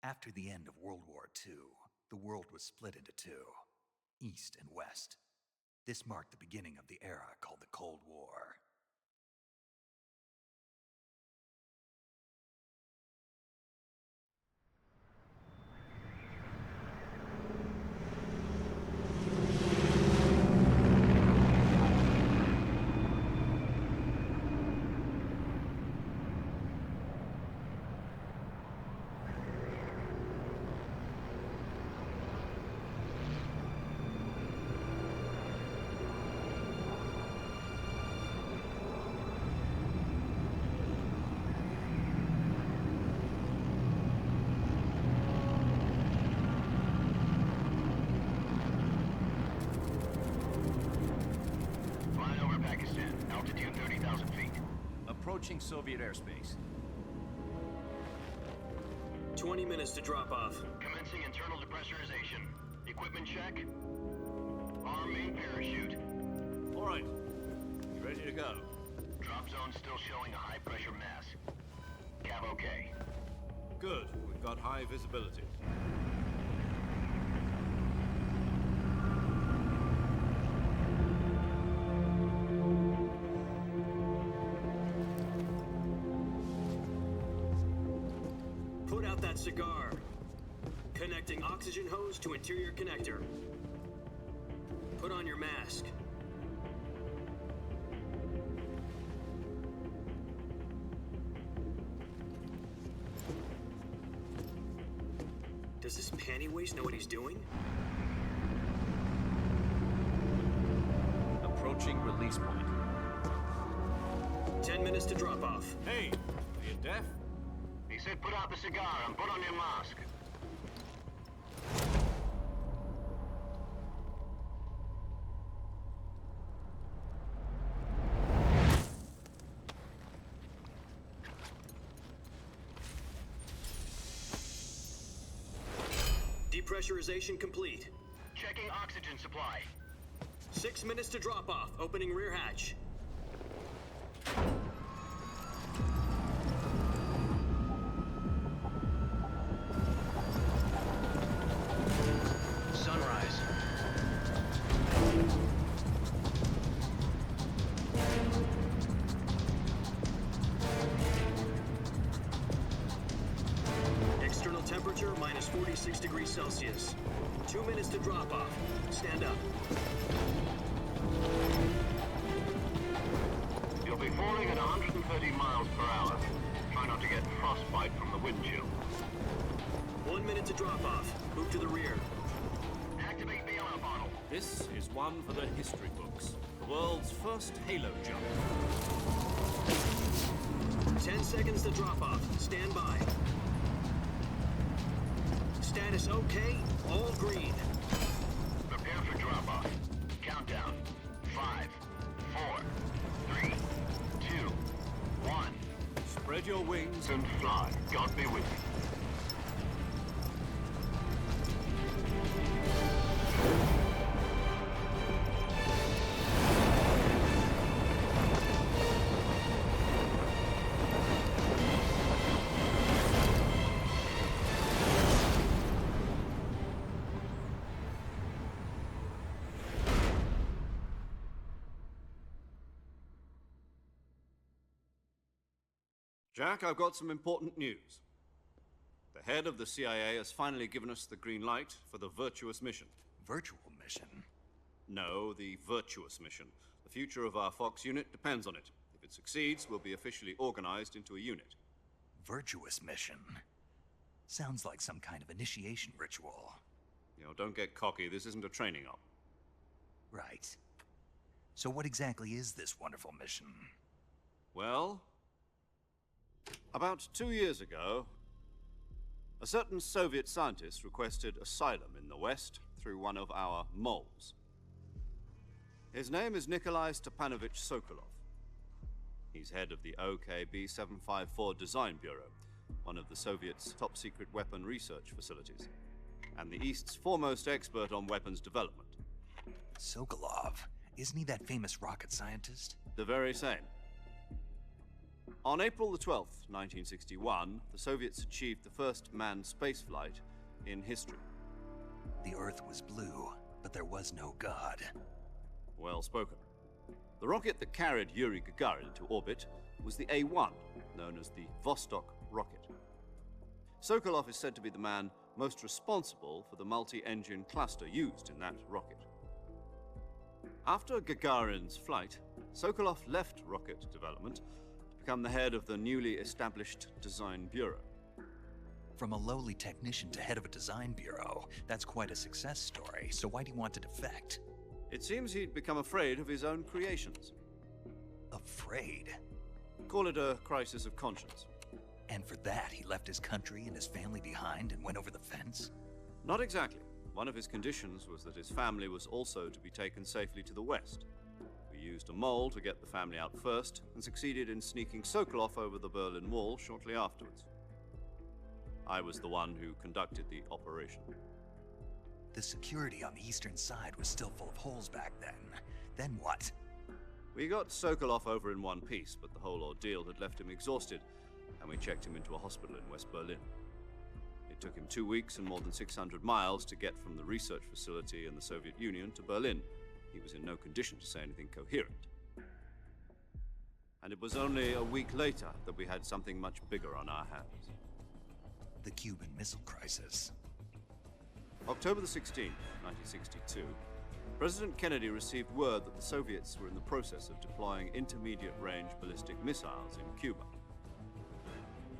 After the end of World War II, the world was split into two, East and West. This marked the beginning of the era called the Cold War. Altitude 30,000 feet. Approaching Soviet airspace. 20 minutes to drop off. Commencing internal depressurization. Equipment check. Arm main parachute. All right. You ready to go? Drop zone still showing a high pressure mass. Cav okay. Good. We've got high visibility. Put out that cigar. Connecting oxygen hose to interior connector. Put on your mask. Does this panty waste know what he's doing? Approaching release point. 10 minutes to drop off. Hey, are you deaf? He said put out the cigar and put on your mask. Depressurization complete. Checking oxygen supply. 6 minutes to drop off. Opening rear hatch. Sunrise. External temperature minus 46 degrees Celsius. 2 minutes to drop off. Stand up. You'll be falling at 130 miles per hour. Try not to get frostbite from the wind chill. 1 minute to drop off. Move to the rear. Activate the alarm bottle. This is one for the history books. The world's first halo jump. 10 seconds to drop off. Stand by. Status okay. All green. Prepare for drop-off. Countdown. 5, 4, 3, 2, 1. Spread your wings And fly. God be with you. Jack, I've got some important news. The head of the CIA has finally given us the green light for the virtuous mission. Virtual mission? No, the virtuous mission. The future of our Fox unit depends on it. If it succeeds, we'll be officially organized into a unit. Virtuous mission? Sounds like some kind of initiation ritual. You know, don't get cocky. This isn't a training op. Right. So what exactly is this wonderful mission? Well, about 2 years ago, a certain Soviet scientist requested asylum in the West through one of our moles. His name is Nikolai Stepanovich Sokolov. He's head of the OKB-754 Design Bureau, one of the Soviets' top-secret weapon research facilities, and the East's foremost expert on weapons development. Sokolov? Isn't he that famous rocket scientist? The very same. On April the 12th, 1961, the Soviets achieved the first manned spaceflight in history. The Earth was blue, but there was no God. Well spoken. The rocket that carried Yuri Gagarin to orbit was the A-1, known as the Vostok rocket. Sokolov is said to be the man most responsible for the multi-engine cluster used in that rocket. After Gagarin's flight, Sokolov left rocket development to become the head of the newly established Design Bureau. From a lowly technician to head of a design bureau, that's quite a success story, so why do you want to defect? It seems he'd become afraid of his own creations. Afraid? Call it a crisis of conscience. And for that, he left his country and his family behind and went over the fence? Not exactly. One of his conditions was that his family was also to be taken safely to the west. We used a mole to get the family out first and succeeded in sneaking Sokolov over the Berlin Wall shortly afterwards. I was the one who conducted the operation. The security on the eastern side was still full of holes back then. Then what? We got Sokolov over in one piece, but the whole ordeal had left him exhausted, and we checked him into a hospital in West Berlin. It took him 2 weeks and more than 600 miles to get from the research facility in the Soviet Union to Berlin. He was in no condition to say anything coherent. And it was only a week later that we had something much bigger on our hands. The Cuban Missile Crisis. October the 16th, 1962, President Kennedy received word that the Soviets were in the process of deploying intermediate-range ballistic missiles in Cuba.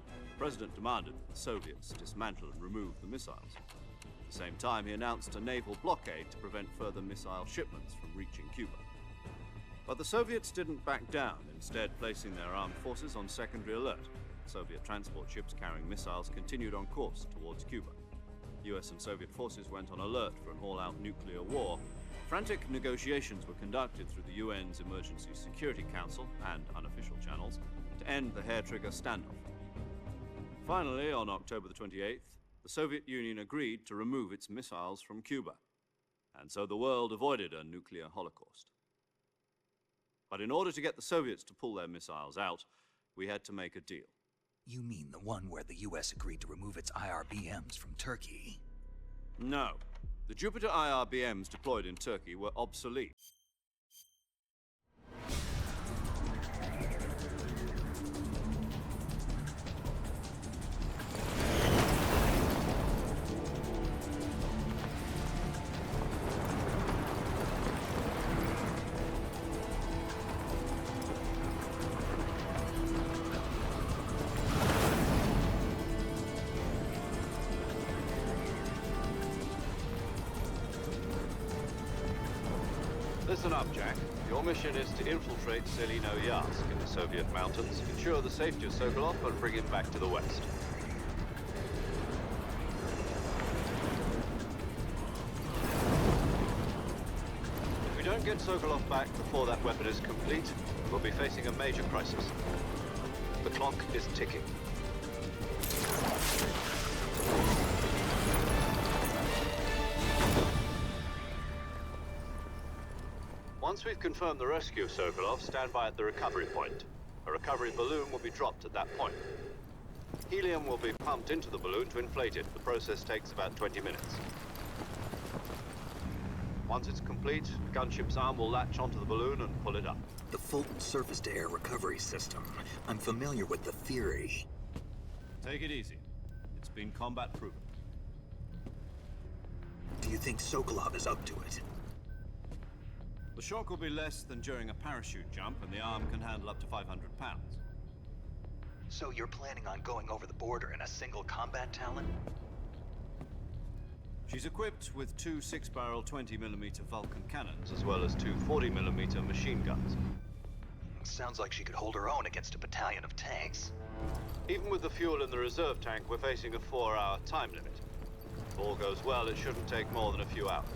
The President demanded that the Soviets dismantle and remove the missiles. At the same time, he announced a naval blockade to prevent further missile shipments from reaching Cuba. But the Soviets didn't back down, instead placing their armed forces on secondary alert. Soviet transport ships carrying missiles continued on course towards Cuba. US and Soviet forces went on alert for an all-out nuclear war. Frantic negotiations were conducted through the UN's Emergency Security Council and unofficial channels to end the hair-trigger standoff. Finally, on October the 28th, the Soviet Union agreed to remove its missiles from Cuba, and so the world avoided a nuclear holocaust. But in order to get the Soviets to pull their missiles out, we had to make a deal. You mean the one where the US agreed to remove its IRBMs from Turkey? No. The Jupiter IRBMs deployed in Turkey were obsolete. Listen up, Jack. Your mission is to infiltrate Selino-Yarsk in the Soviet mountains, ensure the safety of Sokolov, and bring him back to the west. If we don't get Sokolov back before that weapon is complete, we'll be facing a major crisis. The clock is ticking. Once we've confirmed the rescue of Sokolov, stand by at the recovery point. A recovery balloon will be dropped at that point. Helium will be pumped into the balloon to inflate it. The process takes about 20 minutes. Once it's complete, the gunship's arm will latch onto the balloon and pull it up. The Fulton surface-to-air recovery system. I'm familiar with the theory. Take it easy. It's been combat proven. Do you think Sokolov is up to it? The shock will be less than during a parachute jump, and the arm can handle up to 500 pounds. So you're planning on going over the border in a single combat Talon? She's equipped with two 6-barrel 20mm Vulcan cannons, as well as two 40mm machine guns. Sounds like she could hold her own against a battalion of tanks. Even with the fuel in the reserve tank, we're facing a 4-hour time limit. If all goes well, it shouldn't take more than a few hours.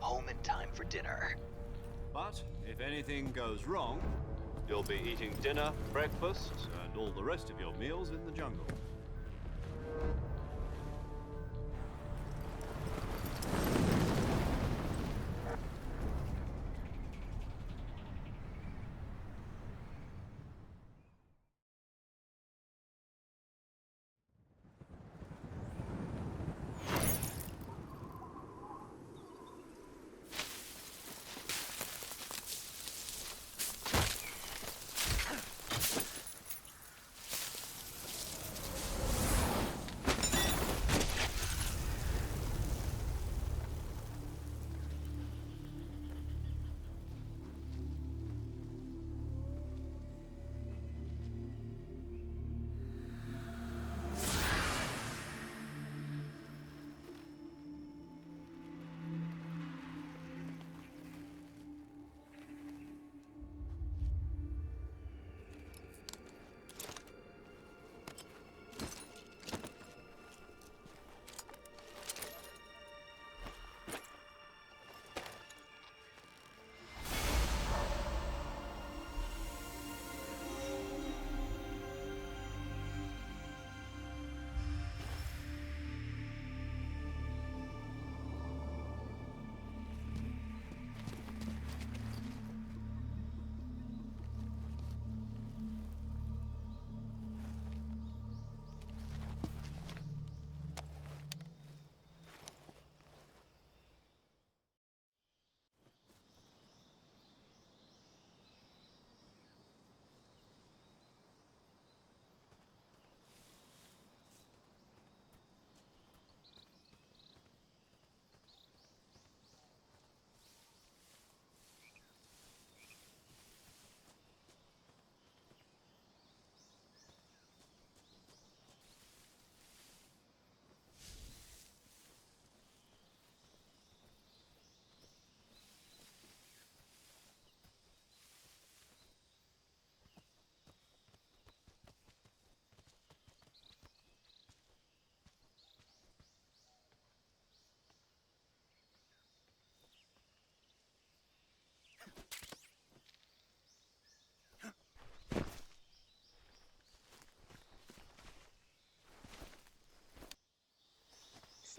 Home in time for dinner. But if anything goes wrong, you'll be eating dinner, breakfast, and all the rest of your meals in the jungle.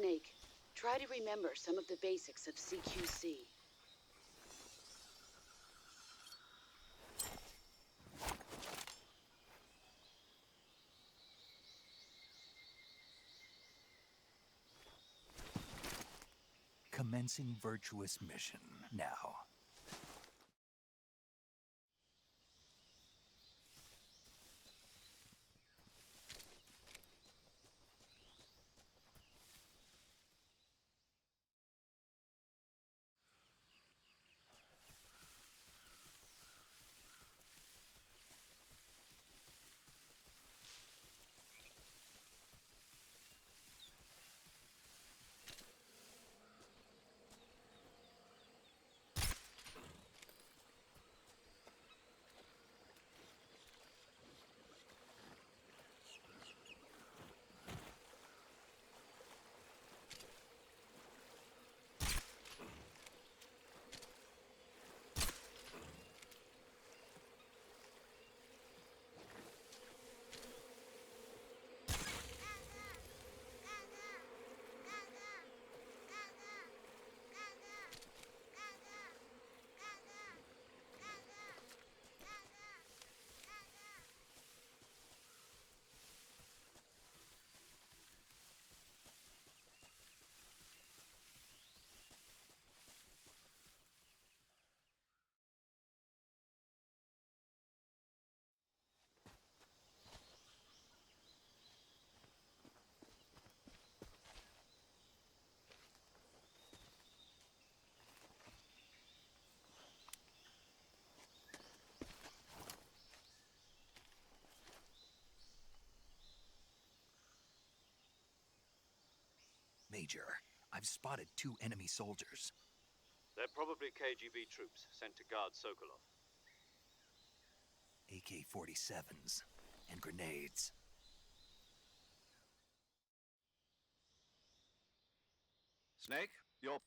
Snake, try to remember some of the basics of CQC. Commencing virtuous mission now. Major, I've spotted 2 enemy soldiers. They're probably KGB troops sent to guard Sokolov. AK-47s and grenades. Snake, you're...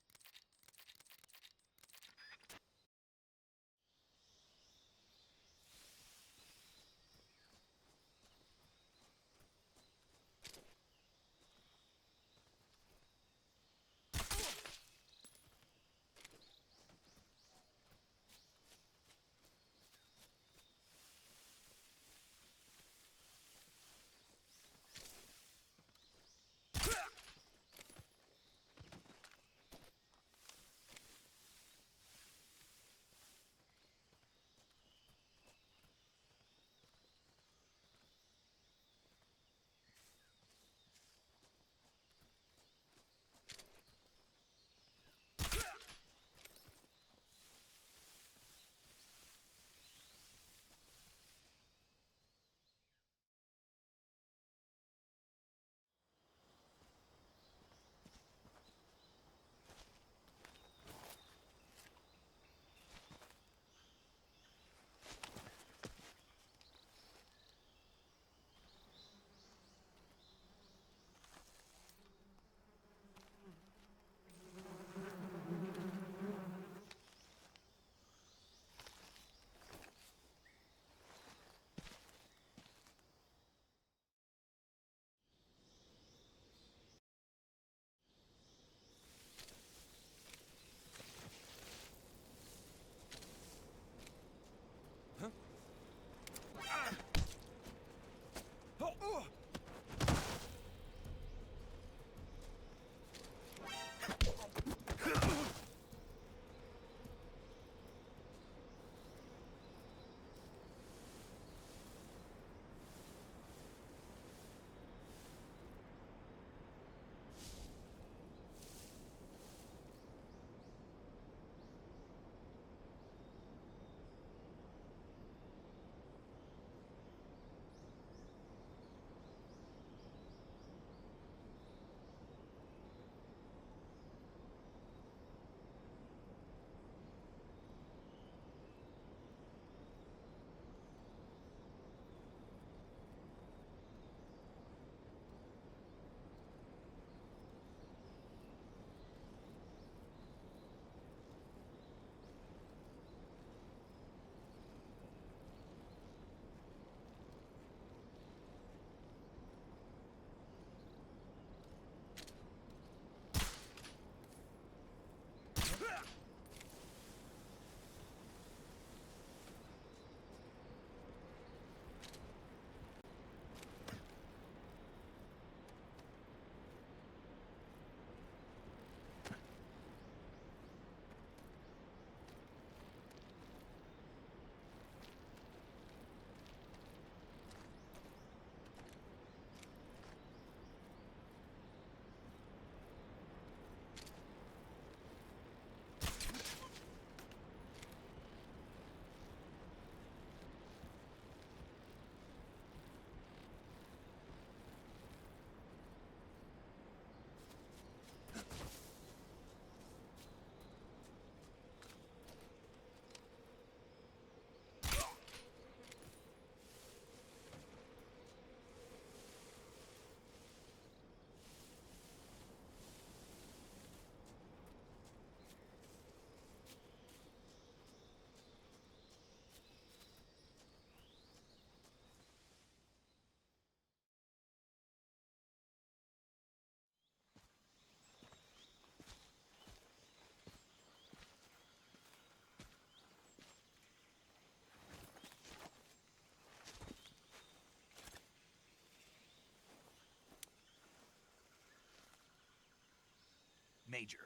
Major,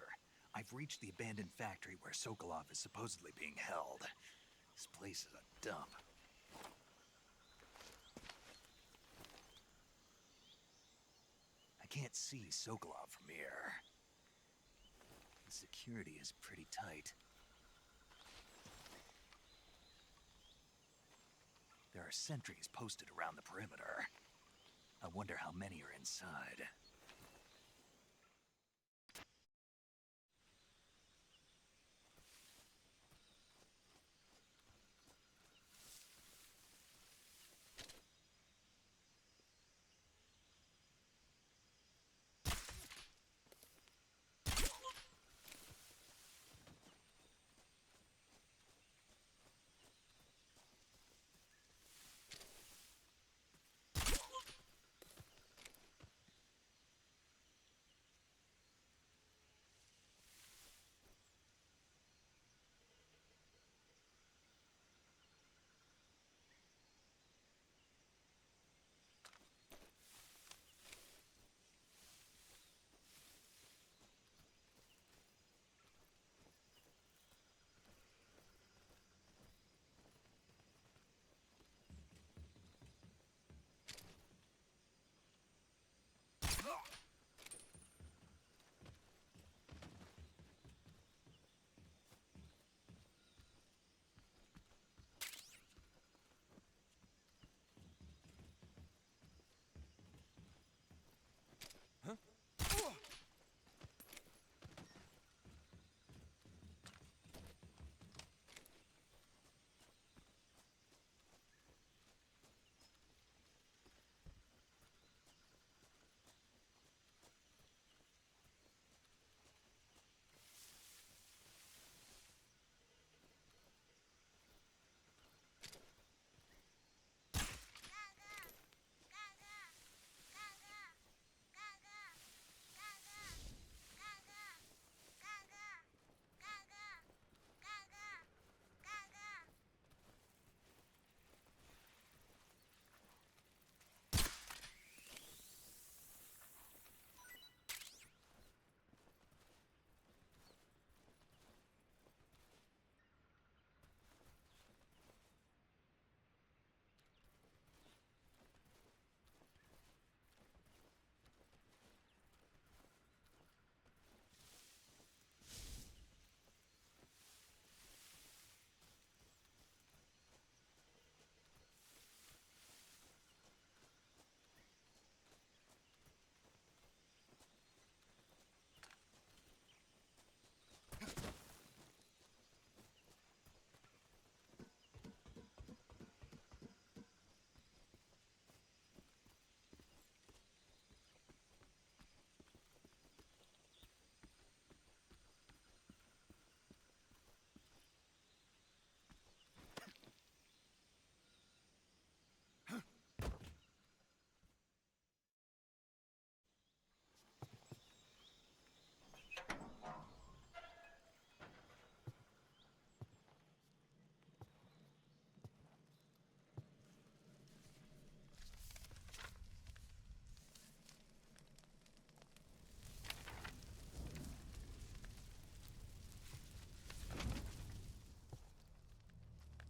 I've reached the abandoned factory where Sokolov is supposedly being held. This place is a dump. I can't see Sokolov from here. The security is pretty tight. There are sentries posted around the perimeter. I wonder how many are inside.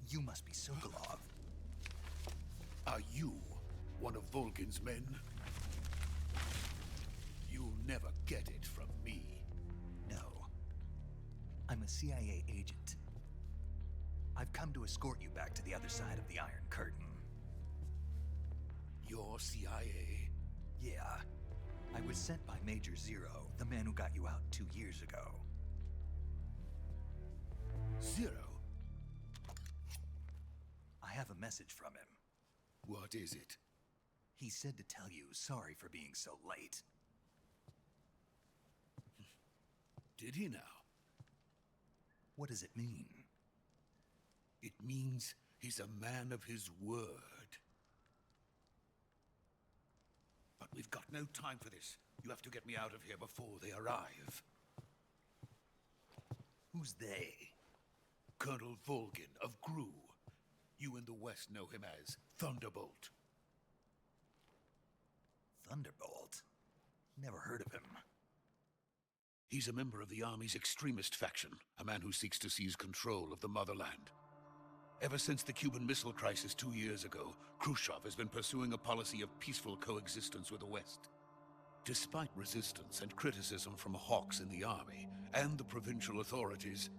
You must be Sokolov. Are you one of Volgin's men? You'll never get it from me. No. I'm a CIA agent. I've come to escort you back to the other side of the Iron Curtain. You're CIA? Yeah. I was sent by Major Zero, the man who got you out 2 years ago. Zero? I have a message from him. What is it? He said to tell you sorry for being so late. Did he now? What does it mean? It means he's a man of his word. But we've got no time for this. You have to get me out of here before they arrive. Who's they? Colonel Volgin of GRU. You in the West know him as Thunderbolt. Thunderbolt? Never heard of him. He's a member of the Army's extremist faction, a man who seeks to seize control of the motherland. Ever since the Cuban Missile Crisis 2 years ago, Khrushchev has been pursuing a policy of peaceful coexistence with the West. Despite resistance and criticism from hawks in the army and the provincial authorities,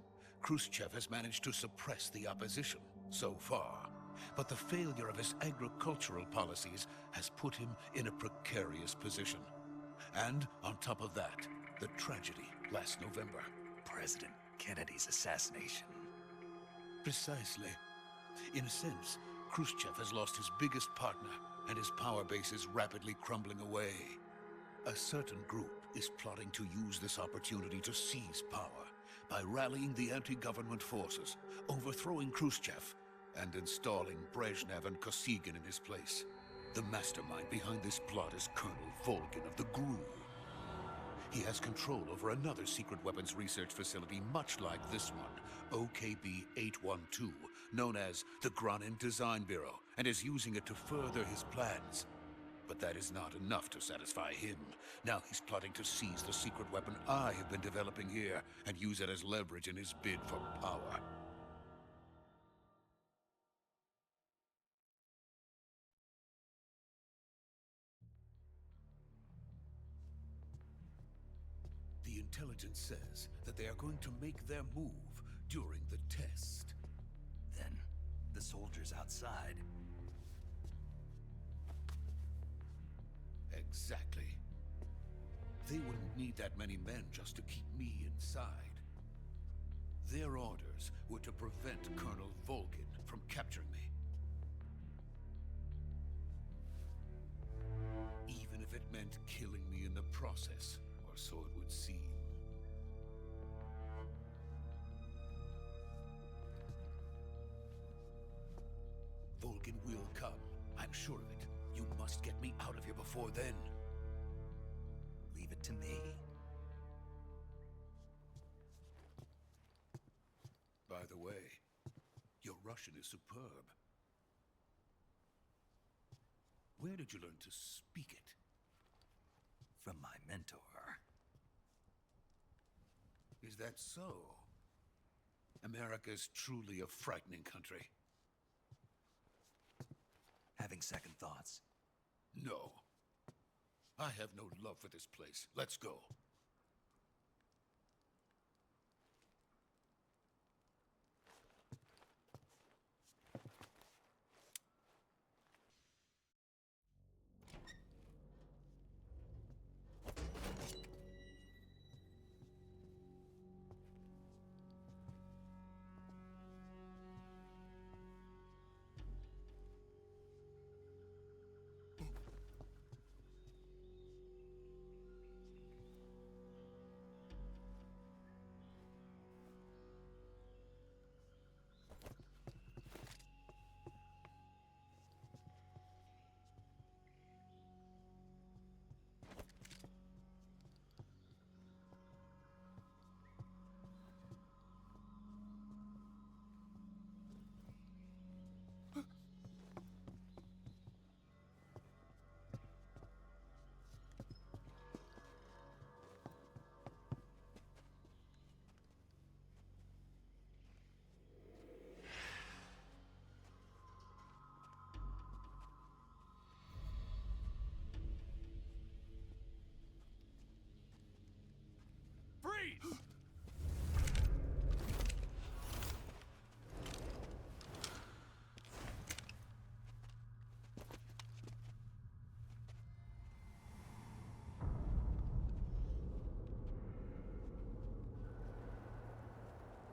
Khrushchev has managed to suppress the opposition so far. But the failure of his agricultural policies has put him in a precarious position. And on top of that, the tragedy last November. President Kennedy's assassination. Precisely. In a sense, Khrushchev has lost his biggest partner, and his power base is rapidly crumbling away. A certain group is plotting to use this opportunity to seize power by rallying the anti-government forces, overthrowing Khrushchev, and installing Brezhnev and Kosygin in his place. The mastermind behind this plot is Colonel Volgin of the GRU. He has control over another secret weapons research facility much like this one, OKB-812, known as the Granin Design Bureau, and is using it to further his plans. But that is not enough to satisfy him. Now he's plotting to seize the secret weapon I have been developing here and use it as leverage in his bid for power. The intelligence says that they are going to make their move during the test. Then, the soldiers outside. Exactly. They wouldn't need that many men just to keep me inside. Their orders were to prevent Colonel Volgin from capturing me. Even if it meant killing me in the process, or so it would seem. Volgin will come. I'm sure of it. You must get me out of here before then. Leave it to me. By the way, your Russian is superb. Where did you learn to speak it? From my mentor. Is that so? America's truly a frightening country. Having second thoughts. No. I have no love for this place. Let's go. Freeze!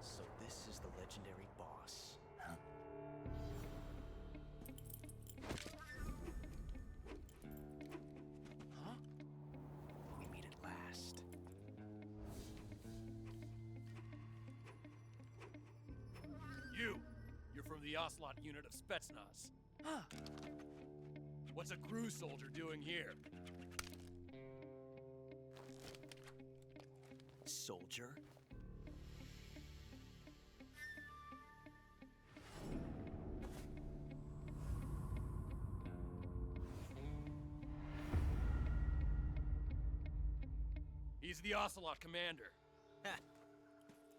So this is the legendary boss. Huh? Huh? We meet at last. You're from the Ocelot unit of Spetsnaz. Huh. What's a GRU soldier doing here? Soldier? He's He's the Ocelot commander. Ha!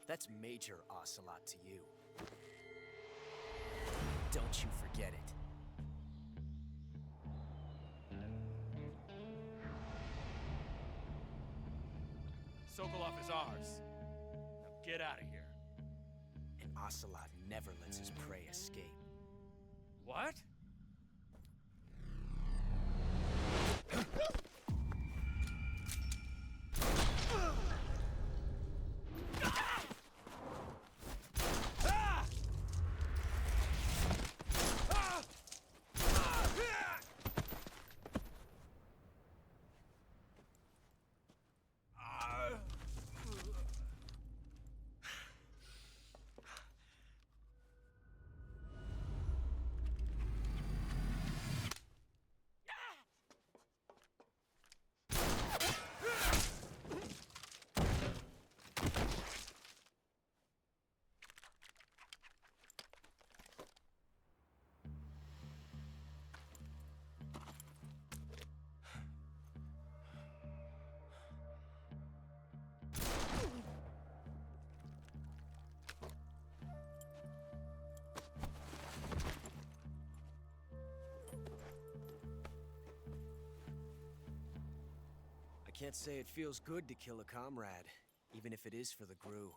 That's Major Ocelot to you. Don't you forget it. Sokolov is ours. Now get out of here. And Ocelot never lets his prey escape. What? I can't say it feels good to kill a comrade, even if it is for the Gru.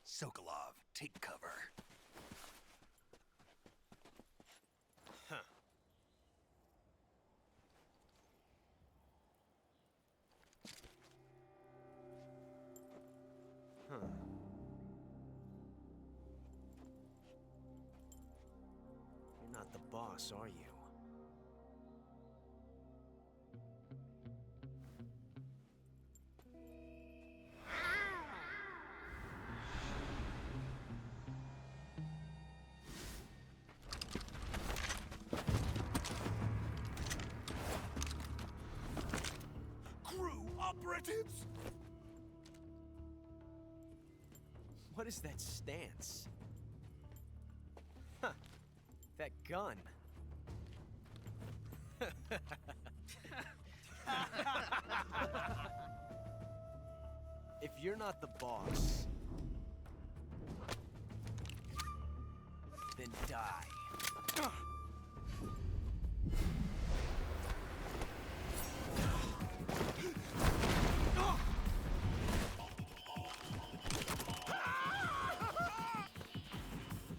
Sokolov, take cover. Huh. Huh. You're not the boss, are you? Operatives! What is that stance? Huh. That gun. If you're not the boss, then die.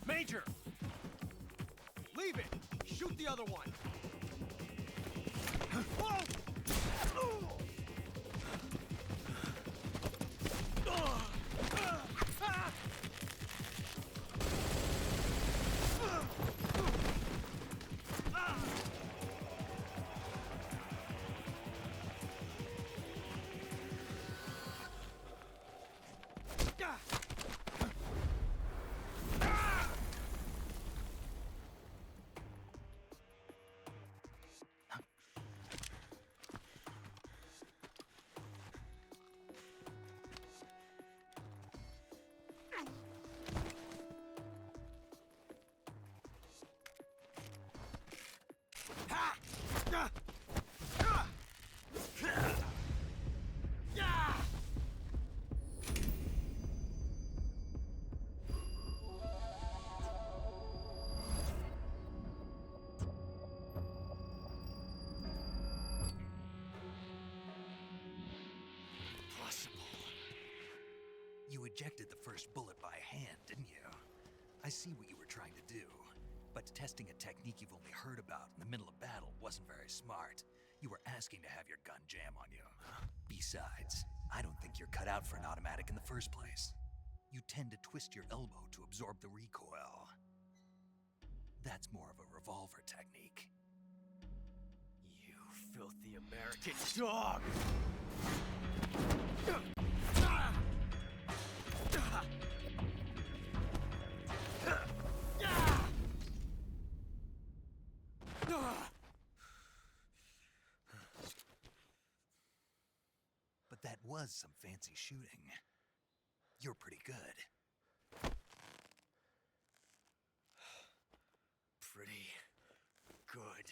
Major! Leave it! Shoot the other one! You ejected the first bullet by hand, didn't you? I see what you were trying to do. But testing a technique you've only heard about in the middle of battle wasn't very smart. You were asking to have your gun jam on you. Besides, I don't think you're cut out for an automatic in the first place. You tend to twist your elbow to absorb the recoil. That's more of a revolver technique. You filthy American dog! But that was some fancy shooting. You're pretty good. Pretty good.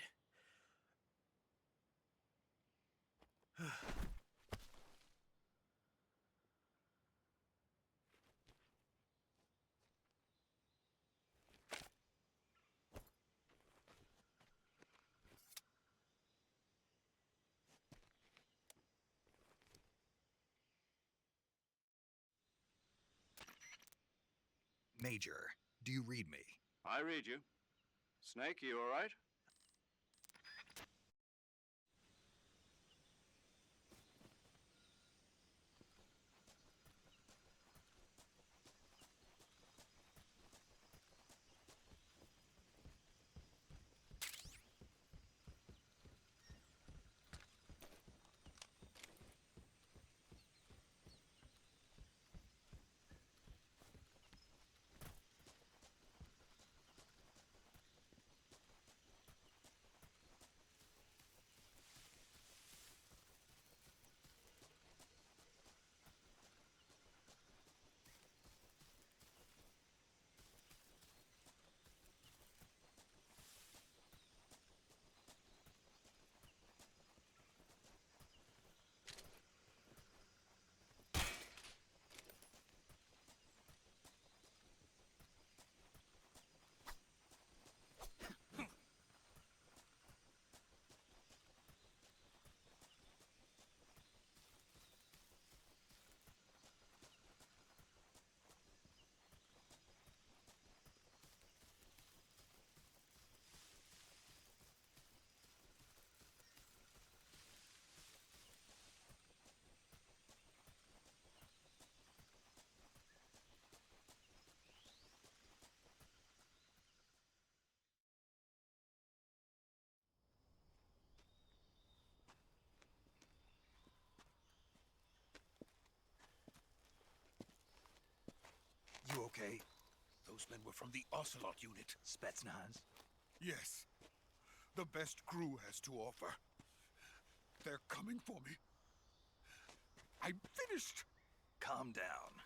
Major, do you read me? I read you. Snake, you all right? You okay? Those men were from the Ocelot unit. Spetsnaz? Yes. The best crew has to offer. They're coming for me. I'm finished. Calm down.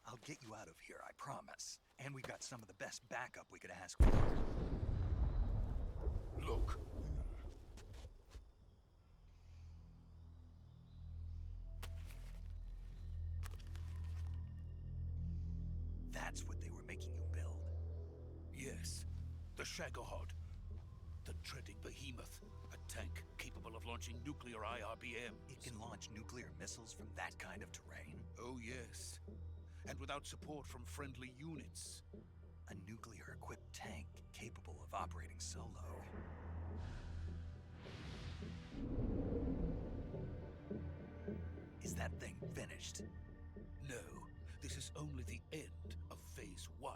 I'll get you out of here, I promise. And we've got some of the best backup we could ask for. Look. That's what they were making you build. Yes. The Shagohod. The treading behemoth. A tank capable of launching nuclear IRBMs. It can launch nuclear missiles from that kind of terrain? Oh, yes. And without support from friendly units. A nuclear-equipped tank capable of operating solo. Is that thing finished? No, this is only the end of Phase 1.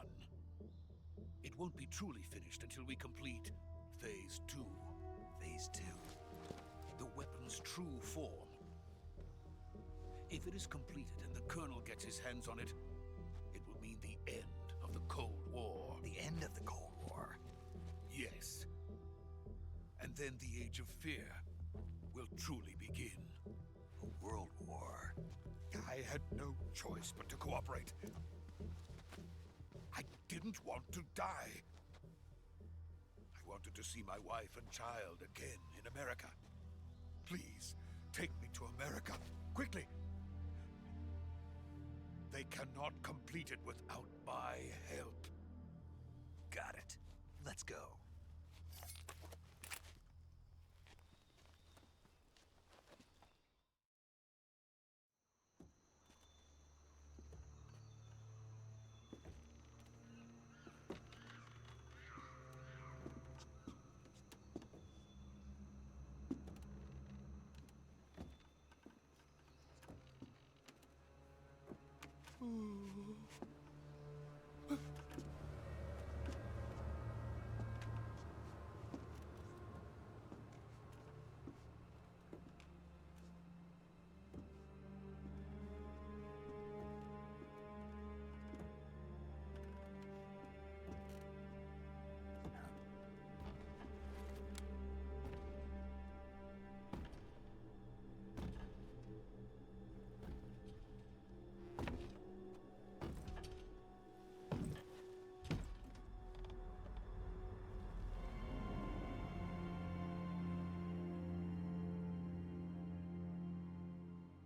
It won't be truly finished until we complete Phase 2. Phase 2? The weapon's true form. If it is completed and the Colonel gets his hands on it, it will mean the end of the Cold War. The end of the Cold War? Yes. And then the Age of Fear will truly begin. A world war? I had no choice but to cooperate. I didn't want to die. I wanted to see my wife and child again in America. Please, take me to America, quickly. They cannot complete it without my help. Got it. Let's go.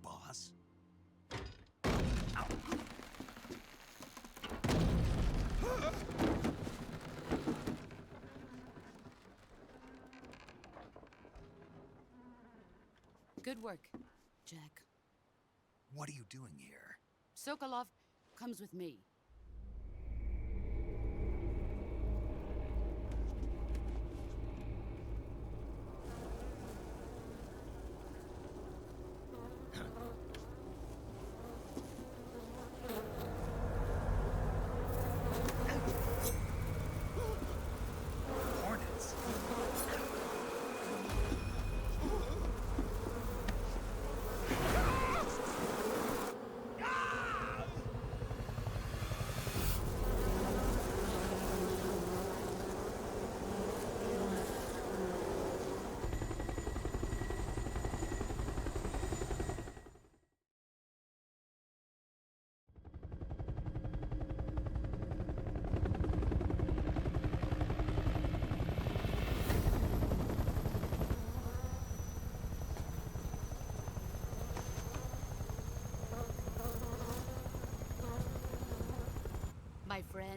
Boss? Ow. Good work, Jack. What are you doing here? Sokolov comes with me.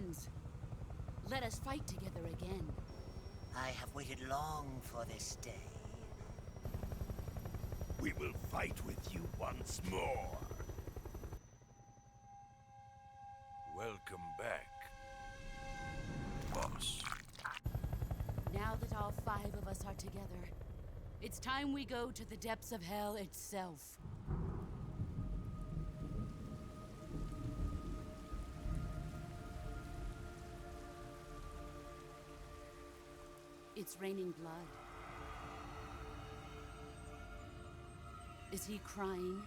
friends. Let us fight together again. I have waited long for this day. We will fight with you once more. Welcome back, boss. Now that all 5 of us are together, it's time we go to the depths of hell itself. It's raining blood. Is he crying?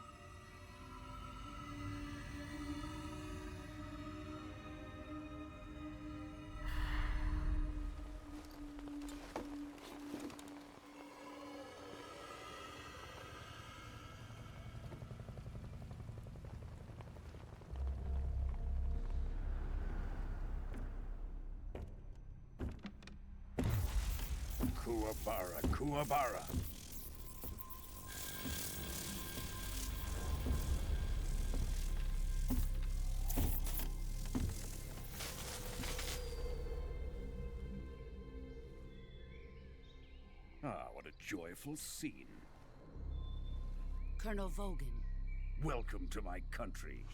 Kuwabara, Kuwabara. Ah, what a joyful scene. Colonel Vogan. Welcome to my country.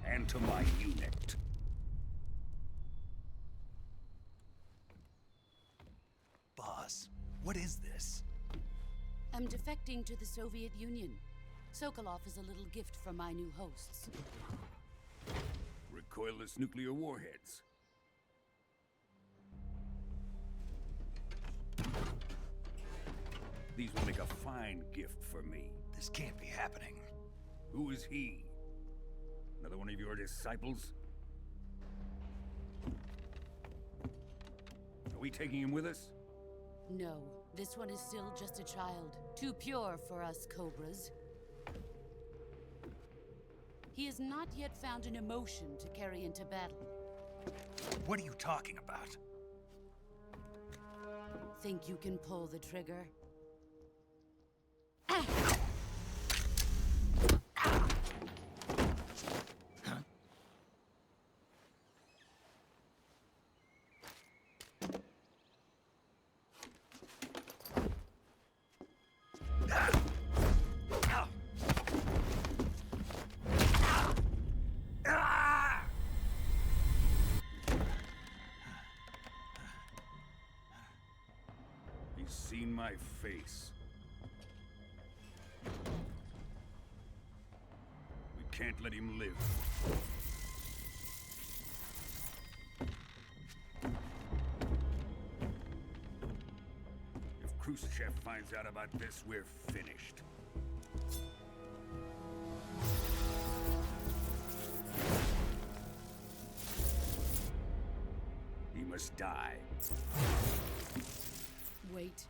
And to my unit. Boss, what is this? I'm defecting to the Soviet Union. Sokolov is a little gift from my new hosts. Recoilless nuclear warheads. These will make a fine gift for me. This can't be happening. Who is he? Another one of your disciples? Are we taking him with us? No, this one is still just a child. Too pure for us Cobras. He has not yet found an emotion to carry into battle. What are you talking about? Think you can pull the trigger? He's seen my face. We can't let him live. If Khrushchev finds out about this, we're finished. He must die. Wait.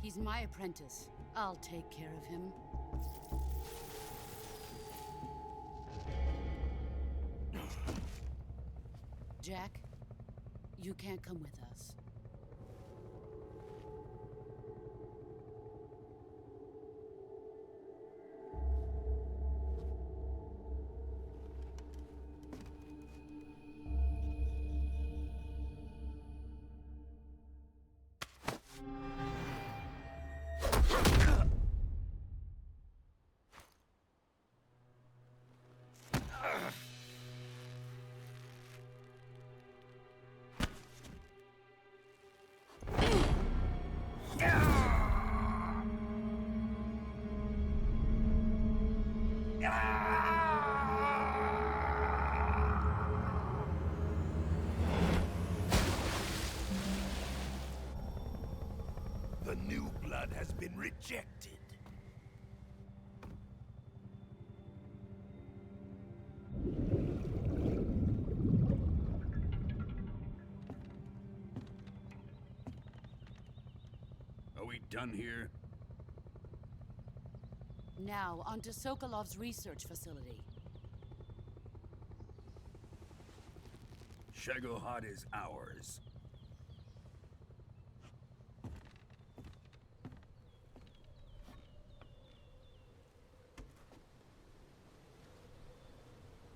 He's my apprentice. I'll take care of him. Jack, you can't come with us. The new blood has been rejected. Are we done here? Now, onto Sokolov's research facility. Shagohod is ours.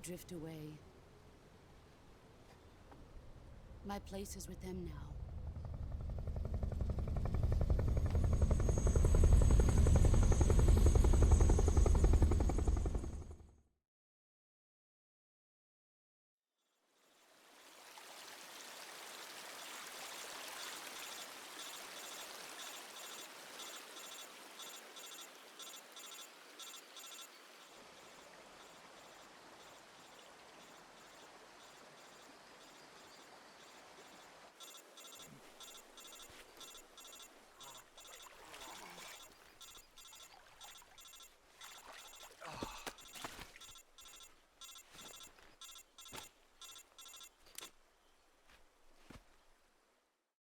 Drift away. My place is with them now.